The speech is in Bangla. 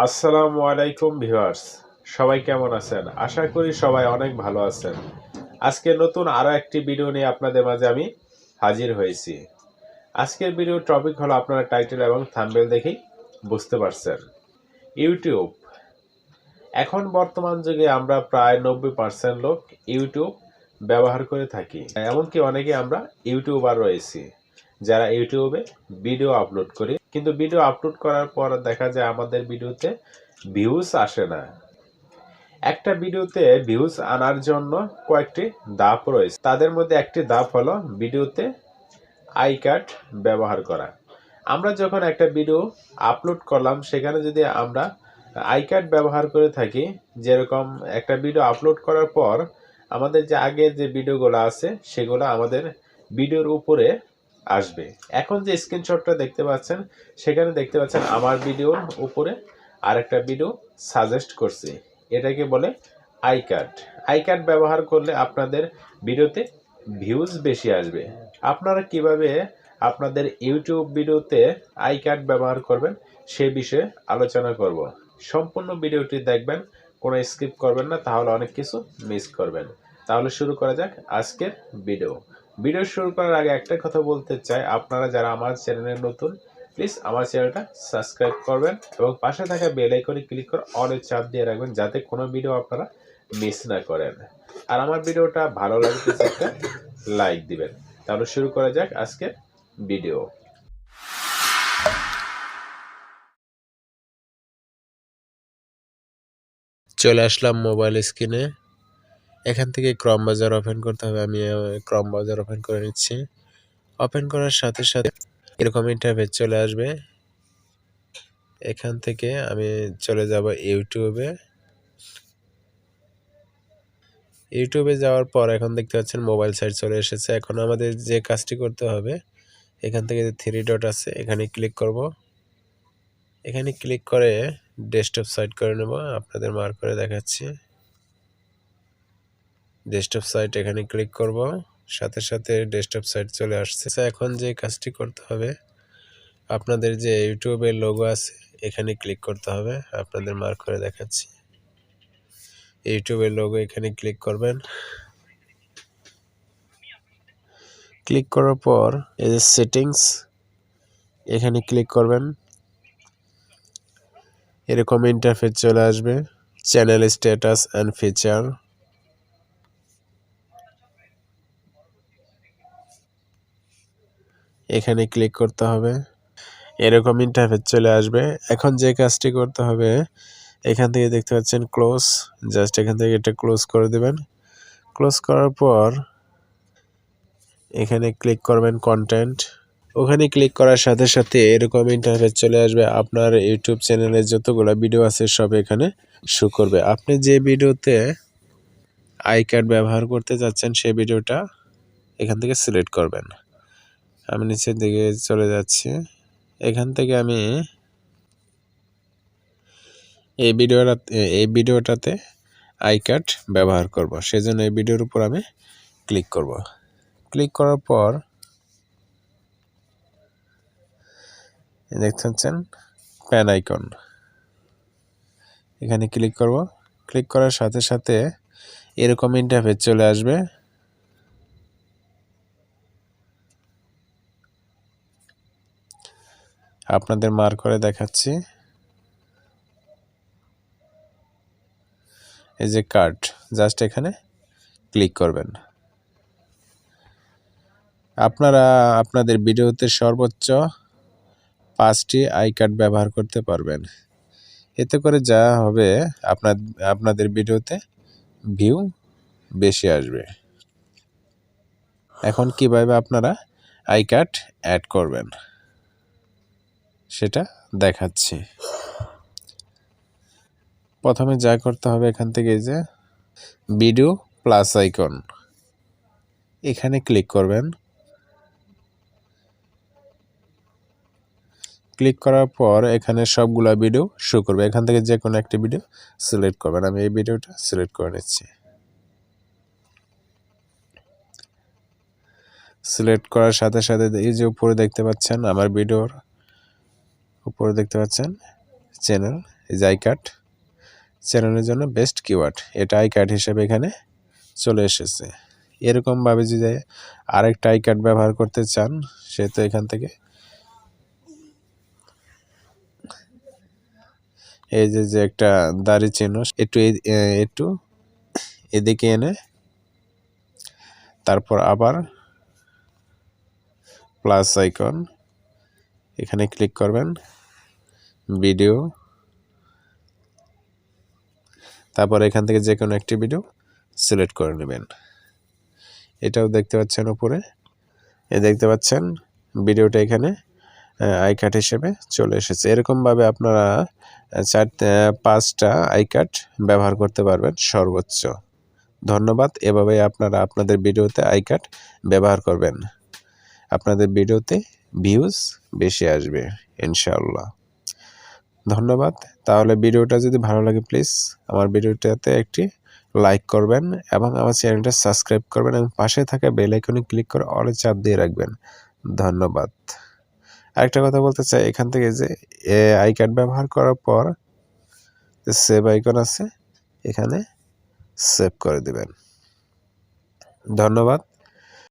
আসসালামু আলাইকুম ভিউয়ার্স, সবাই কেমন আছেন? আশা করি সবাই অনেক ভালো আছেন। আজকে নতুন আরো একটি ভিডিও নিয়ে আপনাদের মাঝে আমি হাজির হয়েছি। আজকের ভিডিওর টপিক হলো, আপনারা টাইটেল এবং থাম্বনেল দেখেই বুঝতে পারছেন, ইউটিউব। এখন বর্তমান যুগে আমরা প্রায় 90% লোক ইউটিউব ব্যবহার করে থাকি। এমনকি অনেকে আমরা ইউটিউবার রয়েছি যারা ইউটিউবে ভিডিও আপলোড করি, কিন্তু ভিডিও আপলোড করার পর দেখা যায় আমাদের ভিডিওতে ভিউজ আসে না। একটা ভিডিওতে ভিউজ আনার জন্য কয়েকটি ধাপ রয়েছে। তাদের মধ্যে একটি ধাপ হলো ভিডিওতে আই কার্ড ব্যবহার করা। আমরা যখন একটা ভিডিও আপলোড করলাম, সেখানে যদি আমরা আই কার্ড ব্যবহার করে থাকি, যেরকম একটা ভিডিও আপলোড করার পর আমাদের যে আগের যে ভিডিওগুলো আছে সেগুলো আমাদের ভিডিওর উপরে আসবে। এখন যে স্ক্রিনশটটা দেখতে পাচ্ছেন, সেখানে দেখতে পাচ্ছেন আমার ভিডিওর উপরে আরেকটা ভিডিও সাজেস্ট করছি। এটাকে বলে আই কার্ড। আই কার্ড ব্যবহার করলে আপনাদের ভিডিওতে ভিউজ বেশি আসবে। আপনারা কিভাবে আপনাদের ইউটিউব ভিডিওতে আই কার্ড ব্যবহার করবেন সে বিষয়ে আলোচনা করব। সম্পূর্ণ ভিডিওটি দেখবেন, কোনো স্কিপ করবেন না, তাহলে অনেক কিছু মিস করবেন। তাহলে শুরু করা যাক আজকের ভিডিও। ভিডিও শুরু করার আগে একটা কথা বলতে চাই, আপনারা যারা আমার চ্যানেলে নতুন, প্লিজ আমার চ্যানেলটা সাবস্ক্রাইব করবেন এবং পাশে থাকা বেল আইকনে ক্লিক করে অলে চাপ দিয়ে রাখবেন, যাতে কোনো ভিডিও আপনারা মিস না করেন। আর আমার ভিডিওটা ভালো লাগলে একটা লাইক দিবেন। তাহলে শুরু করা যাক আজকের ভিডিও। চলে আসলাম মোবাইল স্ক্রিনে। এখান থেকে ক্রম ব্রাউজার ওপেন করতে হবে। আমি ক্রম ব্রাউজার ওপেন করে নিচ্ছি। ওপেন করার সাথে সাথে এরকম ইন্টারফেস চলে আসবে। এখান থেকে আমি চলে যাব ইউটিউবে। ইউটিউবে যাওয়ার পর এখন দেখতে পাচ্ছেন মোবাইল সাইট চলে এসেছে। এখন আমাদের যে কাজটি করতে হবে, এখান থেকে যে থ্রি ডট আছে এখানে ক্লিক করব। এখানে ক্লিক করে ডেস্কটপ সাইট করে নেব। আপনাদের মার্ক করে দেখাচ্ছি। ডেস্কটপ সাইট এখানে ক্লিক করব, সাথে সাথে ডেস্কটপ সাইট চলে আসছে। এখন যে কাজটি করতে হবে, আপনাদের যে ইউটিউবের লোগো আছে এখানে ক্লিক করতে হবে। আপনাদের মার্ক করে দেখাচ্ছি। ইউটিউবের লোগো এখানে ক্লিক করবেন। ক্লিক করার পর এই যে সেটিংস এখানে ক্লিক করবেন। এরকম ইন্টারফেস চলে আসবে। চ্যানেল স্ট্যাটাস অ্যান্ড ফিচার, এখানে ক্লিক করতে হবে। এরকম ইন্টারফেস চলে আসবে। এখন যে কাজটি করতে হবে, এখান থেকে দেখতে পাচ্ছেন ক্লোজ, জাস্ট এখান থেকে এটা ক্লোজ করে দেবেন। ক্লোজ করার পর এখানে ক্লিক করবেন কন্টেন্ট। ওখানে ক্লিক করার সাথে সাথে এরকম ইন্টারফেস চলে আসবে। আপনার ইউটিউব চ্যানেলে যতগুলো ভিডিও আছে সব এখানে শো করবে। আপনি যে ভিডিওতে আই কার্ড ব্যবহার করতে যাচ্ছেন সেই ভিডিওটা এখান থেকে সিলেক্ট করবেন। আমি নিচের দিকে চলে যাচ্ছি। এখান থেকে আমি এই ভিডিওটাতে আই কার্ড ব্যবহার করব, সেজন্য এই ভিডিওর উপর আমি ক্লিক করব। ক্লিক করার পর দেখতে পাচ্ছেন প্যান আইকন, এখানে ক্লিক করব। ক্লিক করার সাথে সাথে এরকম ইন্টারফেস চলে আসবে। আপনাদের মার্ক করে দেখাচ্ছি। এই যে কার্ড, জাস্ট এখানে ক্লিক করবেন। আপনারা আপনাদের ভিডিওতে সর্বোচ্চ 5টি আই কার্ড ব্যবহার করতে পারবেন। এতে করে যা হবে, আপনাদের ভিডিওতে ভিউ বেশি আসবে। এখন কিভাবে আপনারা আই কার্ড অ্যাড করবেন সেটা দেখাচ্ছি। প্রথমে যা করতে হবে, এখান থেকে এই যে ভিডিও প্লাস আইকন এখানে ক্লিক করবেন। ক্লিক করার পর এখানে সবগুলা ভিডিও শো করবে। এখান থেকে যে কোনো একটি ভিডিও সিলেক্ট করবেন। আমি এই ভিডিওটা সিলেক্ট করে নিচ্ছি। সিলেক্ট করার সাথে সাথে এই যে উপরে দেখতে পাচ্ছেন, আমার ভিডিওর উপরে দেখতে পাচ্ছেন চ্যানেল, এই যে আই কার্ড চ্যানেলের জন্য বেস্ট কিওয়ার্ড, এটা আই কার্ড হিসেবে এখানে চলে এসেছে। এরকমভাবে যদি আরেকটা আই কার্ড ব্যবহার করতে চান, সেহেতু এখান থেকে এই যে একটা দাড়ি চিহ্ন একটু এদিকে এনে তারপর আবার প্লাস আইকন এখানে ক্লিক করবেন, ভিডিও, তারপর এখান থেকে যে কোনো একটি ভিডিও সিলেক্ট করে নেবেন। এটাও দেখতে পাচ্ছেন উপরে, দেখতে পাচ্ছেন ভিডিওটা এখানে আই কার্ড হিসেবে চলে এসেছে। এরকমভাবে আপনারা 4-5টা আই কার্ড ব্যবহার করতে পারবেন সর্বোচ্চ। ধন্যবাদ। এভাবেই আপনারা আপনাদের ভিডিওতে আই কার্ড ব্যবহার করবেন, আপনাদের ভিডিওতে ভিউজ বেশি আসবে ইনশাআল্লাহ। ধন্যবাদ। তাহলে ভিডিওটা যদি ভালো লাগে প্লিজ আমার ভিডিওটাতে একটি লাইক করবেন এবং আমার চ্যানেলটা সাবস্ক্রাইব করবেন এবং পাশে থাকা বেল আইকনে ক্লিক করে অলে চাপ দিয়ে রাখবেন। ধন্যবাদ। আরেকটা কথা বলতে চাই, এখান থেকে যে আই কার্ড ব্যবহার করার পর যে সেভ আইকন আছে এখানে সেভ করে দিবেন। ধন্যবাদ।